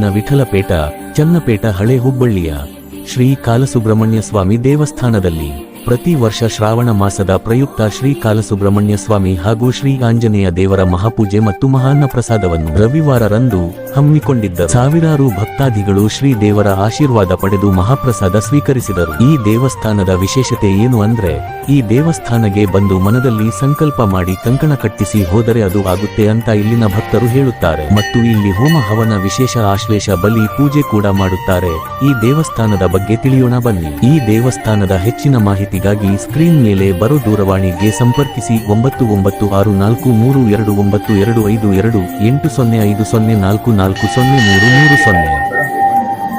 ತಾಲೂಕಿನ ವಿಠಲಪೇಟ, ಚನ್ನಪೇಟ, ಹಳೆ ಹುಬ್ಬಳ್ಳಿಯ ಶ್ರೀ ಕಾಲಸುಬ್ರಹ್ಮಣ್ಯ ಸ್ವಾಮಿ ದೇವಸ್ಥಾನದಲ್ಲಿ ಪ್ರತಿ ವರ್ಷ ಶ್ರಾವಣ ಮಾಸದ ಪ್ರಯುಕ್ತ ಶ್ರೀ ಕಾಲಸುಬ್ರಹ್ಮಣ್ಯ ಸ್ವಾಮಿ ಹಾಗೂ ಶ್ರೀ ಆಂಜನೇಯ ದೇವರ ಮಹಾಪೂಜೆ ಮತ್ತು ಮಹಾನ್ನ ಪ್ರಸಾದವನ್ನು ರವಿವಾರರಂದು ಹಮ್ಮಿಕೊಂಡಿದ್ದ ಸಾವಿರಾರು ಭಕ್ತಾದಿಗಳು ಶ್ರೀ ದೇವರ ಆಶೀರ್ವಾದ ಪಡೆದು ಮಹಾಪ್ರಸಾದ ಸ್ವೀಕರಿಸಿದರು. ಈ ದೇವಸ್ಥಾನದ ವಿಶೇಷತೆ ಏನು ಅಂದ್ರೆ, ಈ ದೇವಸ್ಥಾನಕ್ಕೆ ಬಂದು ಮನದಲ್ಲಿ ಸಂಕಲ್ಪ ಮಾಡಿ ಕಂಕಣ ಕಟ್ಟಿಸಿ ಹೋದರೆ ಅದು ಆಗುತ್ತೆ ಅಂತ ಇಲ್ಲಿನ ಭಕ್ತರು ಹೇಳುತ್ತಾರೆ. ಮತ್ತು ಇಲ್ಲಿ ಹೋಮ ಹವನ, ವಿಶೇಷ ಆಶ್ಲೇಷ ಬಲಿ ಪೂಜೆ ಕೂಡ ಮಾಡುತ್ತಾರೆ. ಈ ದೇವಸ್ಥಾನದ ಬಗ್ಗೆ ತಿಳಿಯೋಣ ಬನ್ನಿ. ಈ ದೇವಸ್ಥಾನದ ಹೆಚ್ಚಿನ ಮಾಹಿತಿಗಾಗಿ ಸ್ಕ್ರೀನ್ ಮೇಲೆ ಬರೋ ದೂರವಾಣಿಗೆ ಸಂಪರ್ಕಿಸಿ 999229228054403440.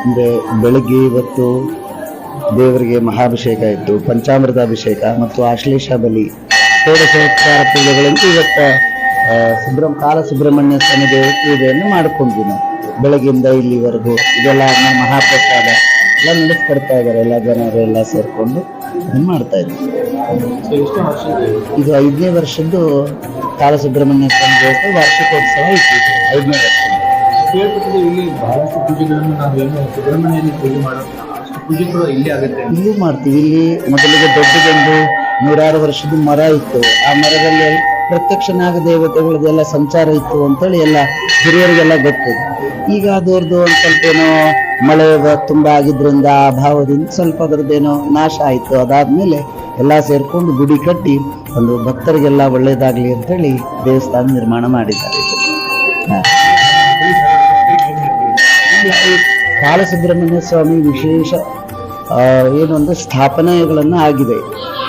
ಅಂದರೆ ಬೆಳಗ್ಗೆ ಇವತ್ತು ದೇವರಿಗೆ ಮಹಾಭಿಷೇಕ ಇತ್ತು, ಪಂಚಾಮೃತಾಭಿಷೇಕ ಮತ್ತು ಆಶ್ಲೇಷ ಬಲಿ, ಷೋಡಶೋಪಚಾರ ಪೂಜೆಗಳಂತೂ ಇವತ್ತು ಕಾಲಸುಬ್ರಹ್ಮಣ್ಯ ಸ್ವಾಮಿ ದೇವರ ಪೂಜೆಯನ್ನು ಮಾಡಿಕೊಂಡ್ವಿ ನಾವು. ಬೆಳಗ್ಗೆಯಿಂದ ಇಲ್ಲಿವರೆಗೂ ಇದೆಲ್ಲ ಮಹಾಪ್ರಸಾದ ಎಲ್ಲ ನಡೆಸ್ಕೊಡ್ತಾ ಇದ್ದಾರೆ. ಎಲ್ಲ ಜನರು ಎಲ್ಲ ಸೇರಿಕೊಂಡು ಮಾಡ್ತಾ ಇದ್ದೀವಿ. ಇದು 5ನೇ ವರ್ಷದ್ದು ಕಾಲಸುಬ್ರಹ್ಮಣ್ಯ ಸ್ವಾಮಿ ದೇವರ ವಾರ್ಷಿಕೋತ್ಸವ ಇತ್ತು. 5ನೇ ವರ್ಷ ಇಲ್ಲಿ ಬಹಳಷ್ಟು ಪೂಜೆಗಳನ್ನು ನಾವೇನು ಸುಬ್ರಹ್ಮಣ್ಯದಲ್ಲಿ ಪೂಜೆ ಮಾಡೋದು, ಅಷ್ಟು ಪೂಜೆ ಕೂಡ ಇಲ್ಲಿ ಆಗುತ್ತೆ. ಇಲ್ಲೂ ಮಾಡ್ತೀವಿ. ಇಲ್ಲಿ ಮೊದಲಿಗೆ ದೊಡ್ಡದೊಂದು 106 ವರ್ಷದ ಮರ ಇತ್ತು. ಆ ಮರದಲ್ಲಿ ಪ್ರತ್ಯಕ್ಷ ನಾಗ ದೇವತೆಗಳದೆಲ್ಲ ಸಂಚಾರ ಇತ್ತು ಅಂತೇಳಿ ಎಲ್ಲ ಹಿರಿಯರಿಗೆಲ್ಲ ಗೊತ್ತಿದೆ. ಈಗ ಅದರದ್ದು ಒಂದು ಸ್ವಲ್ಪ ಏನೋ ಮಳೆ ತುಂಬಾ ಆಗಿದ್ರಿಂದ ಆ ಭಾವದಿಂದ ಸ್ವಲ್ಪ ಅದರದ್ದೇನೋ ನಾಶ ಆಯಿತು. ಅದಾದ್ಮೇಲೆ ಎಲ್ಲ ಸೇರ್ಕೊಂಡು ಗುಡಿ ಕಟ್ಟಿ ಒಂದು ಭಕ್ತರಿಗೆಲ್ಲ ಒಳ್ಳೇದಾಗ್ಲಿ ಅಂತೇಳಿ ದೇವಸ್ಥಾನ ನಿರ್ಮಾಣ ಮಾಡಿದ್ದಾರೆ. ಕಾಲಸುಬ್ರಹ್ಮಣ್ಯ ಸ್ವಾಮಿ ವಿಶೇಷ ಏನು ಅಂದ್ರೆ ಸ್ಥಾಪನೆಗಳನ್ನು ಆಗಿದೆ.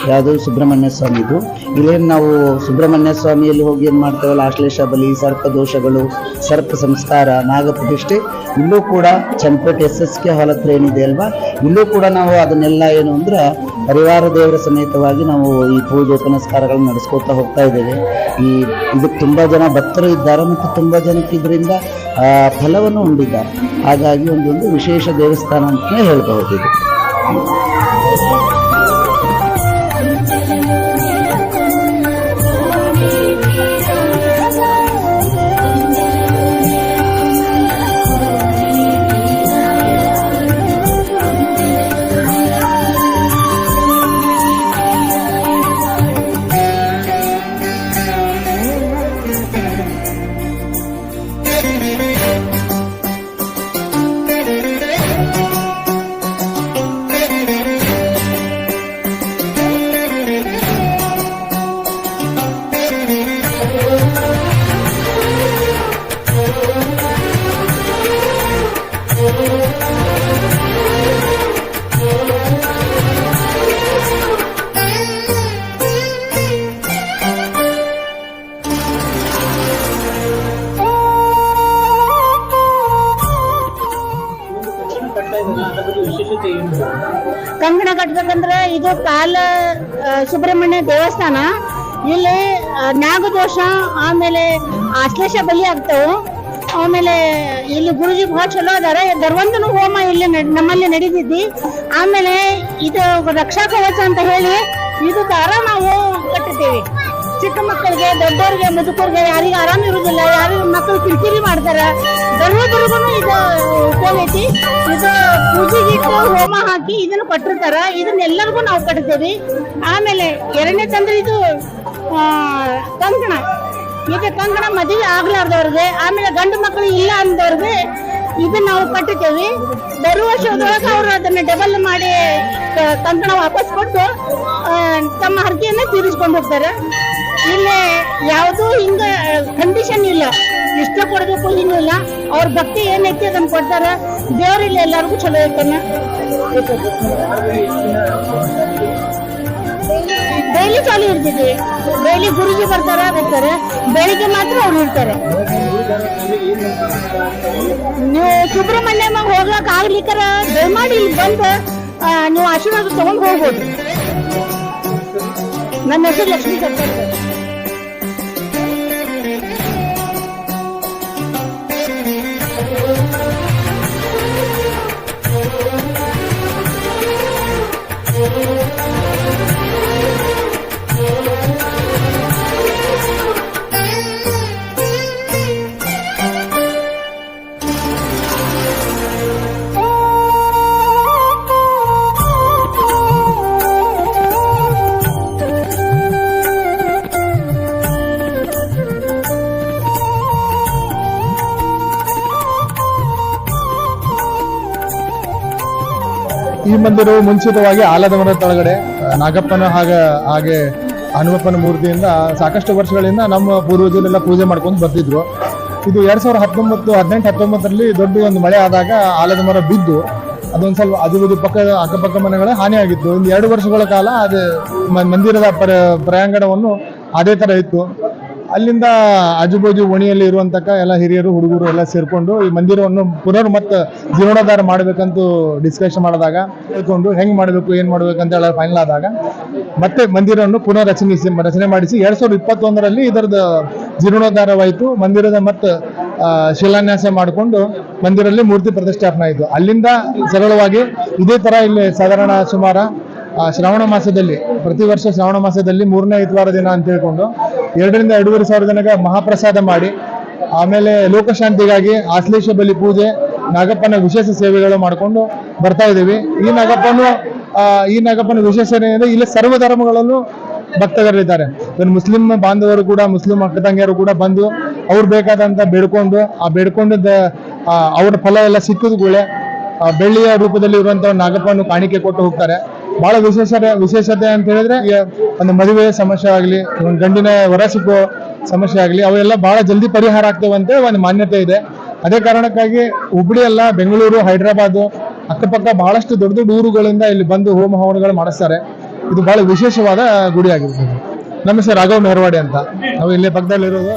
ಯಾವುದು ಸುಬ್ರಹ್ಮಣ್ಯ ಸ್ವಾಮಿದು. ಇಲ್ಲೇನು ನಾವು ಸುಬ್ರಹ್ಮಣ್ಯ ಸ್ವಾಮಿಯಲ್ಲಿ ಹೋಗಿ ಏನು ಮಾಡ್ತೇವಲ್ಲ, ಆಶ್ಲೇಷ ಬಲಿ, ಸರ್ಪ ದೋಷಗಳು, ಸರ್ಪ ಸಂಸ್ಕಾರ, ನಾಗಪ್ರತಿಷ್ಠೆ, ಇಲ್ಲೂ ಕೂಡ ಚನ್ನಪೇಟೆ SSK ಹಾಲ್ ಹತ್ರ ಏನಿದೆ ಅಲ್ವಾ, ಇಲ್ಲೂ ಕೂಡ ನಾವು ಅದನ್ನೆಲ್ಲ ಏನು ಅಂದ್ರೆ ಪರಿವಾರ ದೇವರ ಸಮೇತವಾಗಿ ನಾವು ಈ ಪೂಜೆ ಪುನಸ್ಕಾರಗಳನ್ನು ನಡೆಸ್ಕೊತಾ ಹೋಗ್ತಾ ಇದ್ದೇವೆ. ಇದಕ್ಕೆ ತುಂಬಾ ಜನ ಭಕ್ತರು ಇದ್ದಾರೆ ಮತ್ತು ತುಂಬಾ ಜನಕ್ಕೆ ಇದರಿಂದ ಫಲವನ್ನು ಉಂಡಿದ್ದಾರೆ. ಹಾಗಾಗಿ ಒಂದು ವಿಶೇಷ ದೇವಸ್ಥಾನ ಅಂತಲೇ ಹೇಳ್ಬಹುದು ಇದು. ಕಂಕಣ ಕಟ್ಬೇಕಂದ್ರೆ ಇದು ಕಾಲ ಸುಬ್ರಹ್ಮಣ್ಯ ದೇವಸ್ಥಾನ. ಇಲ್ಲಿ ನಾಗದೋಷ, ಆಮೇಲೆ ಆಶ್ಲೇಷ ಬಲಿ ಆಗ್ತಾವು. ಆಮೇಲೆ ಇಲ್ಲಿ ಗುರುಜಿ ಬಹಳ ಚಲೋ ಅದಾರ. ಧರ್ವಂತನು ಹೋಮ ಇಲ್ಲಿ ನಮ್ಮಲ್ಲಿ ನಡೀತಿದ್ದಿ. ಆಮೇಲೆ ಇದು ರಕ್ಷಾ ಕವಚ ಅಂತ ಹೇಳಿ ಇದು ದಾರ ನಾವು ಕಟ್ಟುತ್ತೇವೆ. ಚಿಕ್ಕ ಮಕ್ಕಳಿಗೆ, ದೊಡ್ಡವ್ರಿಗೆ, ಮುದುಕರಿಗೆ, ಯಾರಿಗೆ ಆರಾಮ ಇರುವುದಿಲ್ಲ, ಯಾರಿಗೆ ಮಕ್ಕಳು ಕಿರಿಕಿರಿ ಮಾಡ್ತಾರೆ, ಧರ್ಮದುರ್ಗು ಇದು ಉಪಯೋಗೈತಿ. ಇದು ಪೂಜೆಗಿಟ್ಟು ಹೋಮ ಹಾಕಿ ಇದನ್ನು ಕಟ್ಟಿರ್ತಾರ. ಇದನ್ನೆಲ್ಲರಿಗೂ ನಾವು ಕಟ್ತೇವೆ. ಆಮೇಲೆ 2ನೇ ತಂದ್ರೆ ಇದು ಕಂಕಣ. ಈಗ ಕಂಕಣ ಮದುವೆ ಆಗ್ಲಾರ್ದವ್ರಿಗೆ, ಆಮೇಲೆ ಗಂಡು ಮಕ್ಕಳು ಇಲ್ಲ ಅಂದವ್ರಿಗೆ ಇದನ್ನ ನಾವು ಕಟ್ಟುತ್ತೇವೆ. ಬರುವ ವರ್ಷದೊಳಗೆ ಅವರು ಅದನ್ನ ಡಬಲ್ ಮಾಡಿ ಕಂಕಣ ವಾಪಸ್ ಕೊಟ್ಟು ತಮ್ಮ ಹರಕೆಯನ್ನ ತೀರಿಸ್ಕೊಂಡು ಹೋಗ್ತಾರೆ. ಇಲ್ಲಿ ಯಾವುದೂ ಹಿಂಗ ಕಂಡೀಷನ್ ಇಲ್ಲ, ಇಷ್ಟ ಕೊಡ್ಬೇಕು ಹಿಂಗಿಲ್ಲ. ಅವ್ರ ಭಕ್ತಿ ಏನೈತಿ ಅದನ್ನ ಕೊಡ್ತಾರ. ದೇವ್ರಿಲ್ಲ ಎಲ್ಲರಿಗೂ ಚಲೋ ಇರ್ತಾನ. ಡೈಲಿ ಚಾಲು ಇರ್ತಿದ್ವಿ. ಡೈಲಿ ಗುರುಜಿ ಬರ್ತಾರೆ. ಬೆಳಿಗ್ಗೆ ಮಾತ್ರ ಅವ್ರು ಇರ್ತಾರೆ. ನೀವು ಸುಬ್ರಹ್ಮಣ್ಯ ಹೋಗ್ಲಕ್ ಆಗ್ಲಿಕ್ಕರ ದಯಮಾಡಿ ಇಲ್ಲಿ ಬಂದು ನೀವು ಆಶೀರ್ವಾದ ತಗೊಂಡು ಹೋಗ್ಬೋದು. ನನ್ನ ಹೆಸರು ಲಕ್ಷ್ಮೀ ಸರ್ಕಾರ. ಈ ಮಂದಿರವು ಮುಂಚಿತವಾಗಿ ಆಲದ ಮರದ ಕೆಳಗಡೆ ನಾಗಪ್ಪನ ಹಾಗೆ ಹನುಮಪ್ಪನ ಮೂರ್ತಿಯಿಂದ ಸಾಕಷ್ಟು ವರ್ಷಗಳಿಂದ ನಮ್ಮ ಪೂರ್ವಜರೆಲ್ಲ ಪೂಜೆ ಮಾಡ್ಕೊಂಡು ಬರ್ತಿದ್ರು. ಇದು 2018-19 ದೊಡ್ಡ ಒಂದು ಮಳೆ ಆದಾಗ ಆಲದ ಮರ ಬಿದ್ದು ಅದೊಂದು ಸ್ವಲ್ಪ ಆಜುಬಾಜು ಅಕ್ಕಪಕ್ಕ ಮನೆಗಳ ಹಾನಿಯಾಗಿತ್ತು. ಒಂದು 2 ವರ್ಷಗಳ ಕಾಲ ಅದು ಮಂದಿರದ ಪ್ರಾಂಗಣವನ್ನು ಅದೇ ತರ ಇತ್ತು. ಅಲ್ಲಿಂದ ಆಜುಬಾಜು ಓಣಿಯಲ್ಲಿ ಇರುವಂತಕ್ಕ ಎಲ್ಲ ಹಿರಿಯರು ಹುಡುಗರು ಎಲ್ಲ ಸೇರ್ಕೊಂಡು ಈ ಮಂದಿರವನ್ನು ಮತ್ತೆ ಜೀರ್ಣೋದ್ಧಾರ ಮಾಡ್ಬೇಕಂತ ಡಿಸ್ಕಷನ್ ಮಾಡಿದಾಗ ಹೇಳ್ಕೊಂಡು ಹೆಂಗ್ ಮಾಡ್ಬೇಕು ಏನ್ ಮಾಡ್ಬೇಕಂತ ಹೇಳಿ ಫೈನಲ್ ಆದಾಗ ಮತ್ತೆ ಮಂದಿರವನ್ನು ರಚನೆ ಮಾಡಿಸಿ 2021 ಇದರದ ಜೀರ್ಣೋದ್ಧಾರವಾಯಿತು. ಮಂದಿರದ ಮತ್ತೆ ಶಿಲಾನ್ಯಾಸ ಮಾಡಿಕೊಂಡು ಮಂದಿರಲ್ಲಿ ಮೂರ್ತಿ ಪ್ರತಿಷ್ಠಾಪನೆ ಆಯಿತು. ಅಲ್ಲಿಂದ ಸರಳವಾಗಿ ಇದೇ ತರ ಇಲ್ಲಿ ಸಾಧಾರಣ ಸುಮಾರು ಶ್ರಾವಣ ಮಾಸದಲ್ಲಿ ಪ್ರತಿ ವರ್ಷ ಶ್ರಾವಣ ಮಾಸದಲ್ಲಿ 3ನೇ ಇತವಾರ ದಿನ ಅಂತ ಹೇಳ್ಕೊಂಡು 2,000 to 2,500 ಜನಕ್ಕೆ ಮಹಾಪ್ರಸಾದ ಮಾಡಿ ಆಮೇಲೆ ಲೋಕಶಾಂತಿಗಾಗಿ ಆಶ್ಲೇಷ ಬಲಿ ಪೂಜೆ ನಾಗಪ್ಪನ ವಿಶೇಷ ಸೇವೆಗಳು ಮಾಡ್ಕೊಂಡು ಬರ್ತಾ ಇದ್ದೀವಿ. ಈ ನಾಗಪ್ಪನ ವಿಶೇಷತೆ ಅಂದರೆ ಇಲ್ಲಿ ಸರ್ವ ಧರ್ಮಗಳಲ್ಲೂ ಭಕ್ತರಿದ್ದಾರೆ. ಮುಸ್ಲಿಂ ಬಾಂಧವರು ಕೂಡ ಮುಸ್ಲಿಂ ಅಕ್ಕ ತಂಗಿಯರು ಕೂಡ ಬಂದು ಅವ್ರು ಬೇಕಾದಂತ ಬೇಡ್ಕೊಂಡು ಬೇಡ್ಕೊಂಡಿದ್ದ ಅವ್ರ ಫಲ ಎಲ್ಲ ಸಿಕ್ಕಿದ ಕೂಡಲೇ ಬೆಳ್ಳಿಯ ರೂಪದಲ್ಲಿ ಇರುವಂತಹ ನಾಗಪ್ಪನ್ನು ಕಾಣಿಕೆ ಕೊಟ್ಟು ಹೋಗ್ತಾರೆ. ಬಹಳ ವಿಶೇಷತೆ ಅಂತ ಹೇಳಿದ್ರೆ ಒಂದು ಮದುವೆ ಸಮಸ್ಯೆ ಆಗಲಿ ಒಂದು ಗಂಡಿನ ವರ ಸಿಕ್ಕೋ ಸಮಸ್ಯೆ ಆಗಲಿ ಅವೆಲ್ಲ ಬಹಳ ಜಲ್ದಿ ಪರಿಹಾರ ಆಗ್ತವಂತೆ ಒಂದು ಮಾನ್ಯತೆ ಇದೆ. ಅದೇ ಕಾರಣಕ್ಕಾಗಿ ಹುಬ್ಬಳ್ಳಿ ಅಲ್ಲ, ಬೆಂಗಳೂರು, ಹೈದರಾಬಾದ್ ಅಕ್ಕಪಕ್ಕ ಬಹಳಷ್ಟು ದೊಡ್ಡ ದೊಡ್ಡ ಊರುಗಳಿಂದ ಇಲ್ಲಿ ಬಂದು ಹೋಮ ಹವನಗಳು ಮಾಡಿಸ್ತಾರೆ. ಇದು ಬಹಳ ವಿಶೇಷವಾದ ಗುಡಿ ಆಗಿರ್ತದೆ. ನಮ್ಮ ಹೆಸರು ರಾಘವ್ ಮೆಹರ್ವಾಡಿ ಅಂತ. ನಾವು ಇಲ್ಲೇ ಪಕ್ಕದಲ್ಲಿರೋದು.